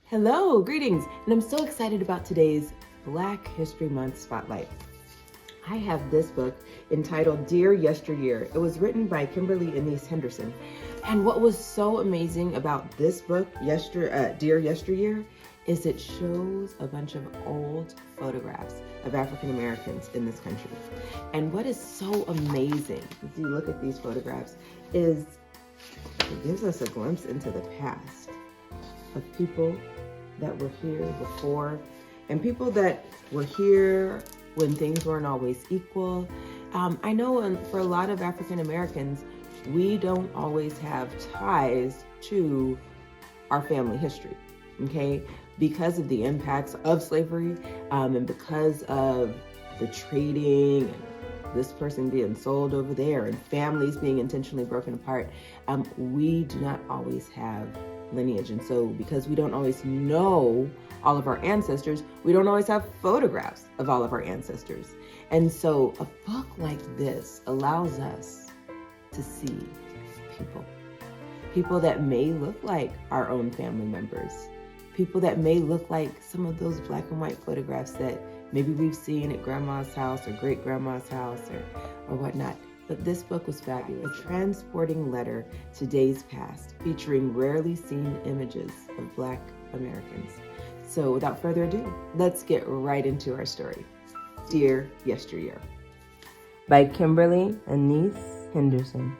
Hello, greetings, and I'm so excited about today's Black History Month Spotlight. I have this book entitled Dear Yesteryear. It was written by Kimberly Annece Henderson. And what was so amazing about this book, Dear Yesteryear, is it shows a bunch of old photographs of African Americans in this country. And what is so amazing, as you look at these photographs, is it gives us a glimpse into the past of people that were here before and people that were here when things weren't always equal. I know for a lot of African Americans, we don't always have ties to our family history, okay? Because of the impacts of slavery and because of the trading and this person being sold over there and families being intentionally broken apart, we do not always have lineage. And so because we don't always know all of our ancestors, we don't always have photographs of all of our ancestors. And so a book like this allows us to see people that may look like our own family members, people that may look like some of those black and white photographs that maybe we've seen at grandma's house or great grandma's house or whatnot. But this book was fabulous. A transporting letter to days past, featuring rarely seen images of Black Americans. So without further ado, let's get right into our story. Dear Yesteryear, by Kimberly Annece Henderson.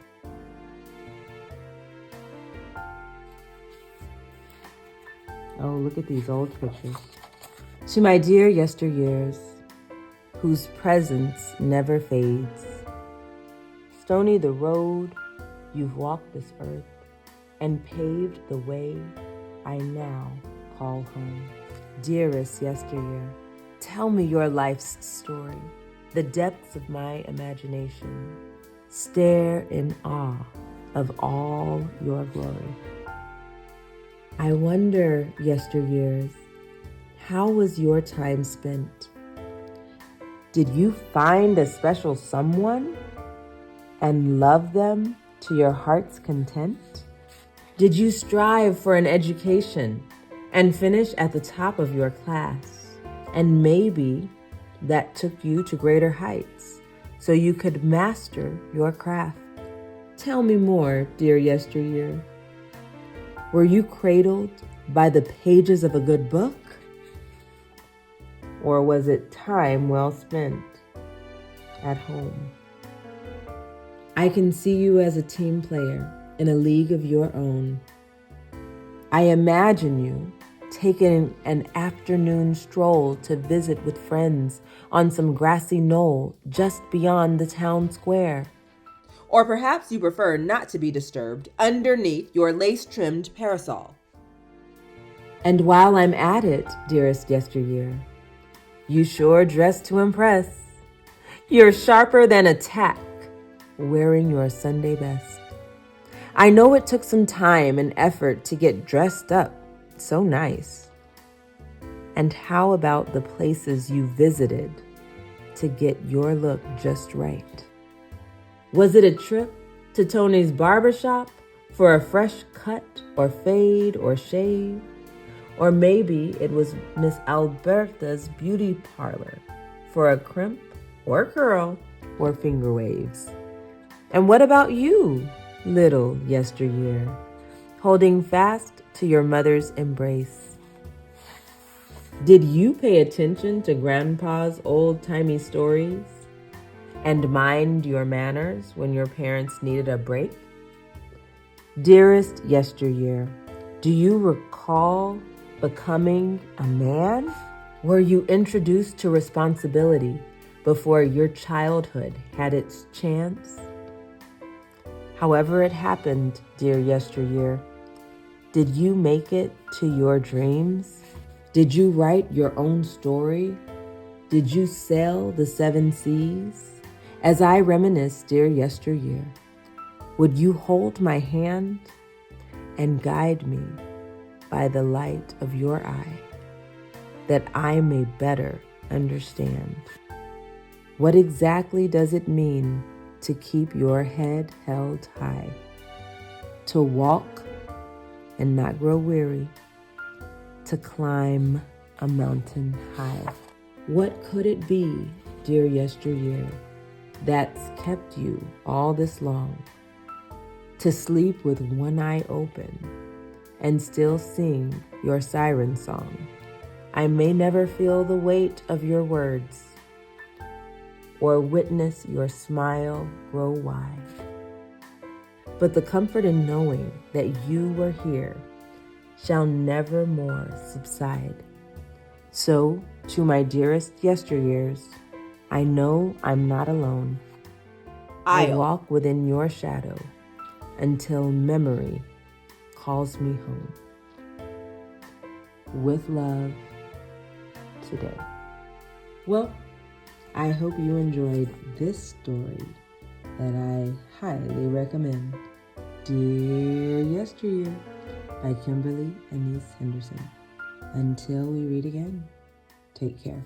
Oh, look at these old pictures. To my dear yesteryears, whose presence never fades. Stony the road you've walked this earth and paved the way I now call home. Dearest yesteryear, tell me your life's story, the depths of my imagination. Stare in awe of all your glory. I wonder, yesteryears, how was your time spent? Did you find a special someone and love them to your heart's content? Did you strive for an education and finish at the top of your class? And maybe that took you to greater heights so you could master your craft. Tell me more, dear yesteryear. Were you cradled by the pages of a good book? Or was it time well spent at home? I can see you as a team player in a league of your own. I imagine you taking an afternoon stroll to visit with friends on some grassy knoll just beyond the town square. Or perhaps you prefer not to be disturbed underneath your lace-trimmed parasol. And while I'm at it, dearest yesteryear, you sure dress to impress. You're sharper than a tack, wearing your Sunday best. I know it took some time and effort to get dressed up so nice. And how about the places you visited to get your look just right? Was it a trip to Tony's barbershop for a fresh cut or fade or shave? Or maybe it was Miss Alberta's beauty parlor for a crimp or curl or finger waves. And what about you, little yesteryear, holding fast to your mother's embrace? Did you pay attention to Grandpa's old-timey stories and mind your manners when your parents needed a break? Dearest yesteryear, do you recall becoming a man? Were you introduced to responsibility before your childhood had its chance? However it happened, dear yesteryear, did you make it to your dreams? Did you write your own story? Did you sail the 7 seas? As I reminisce, dear yesteryear, would you hold my hand and guide me by the light of your eye, that I may better understand? What exactly does it mean to keep your head held high, to walk and not grow weary, to climb a mountain high. What could it be, dear yesteryear, that's kept you all this long? To sleep with one eye open and still sing your siren song. I may never feel the weight of your words or witness your smile grow wide, but the comfort in knowing that you were here shall never more subside. So, to my dearest yesteryears, I know I'm not alone. I walk within your shadow until memory calls me home. With love, today. Well, I hope you enjoyed this story that I highly recommend. Dear Yesteryear by Kimberly, Annece, Henderson. Until we read again, take care.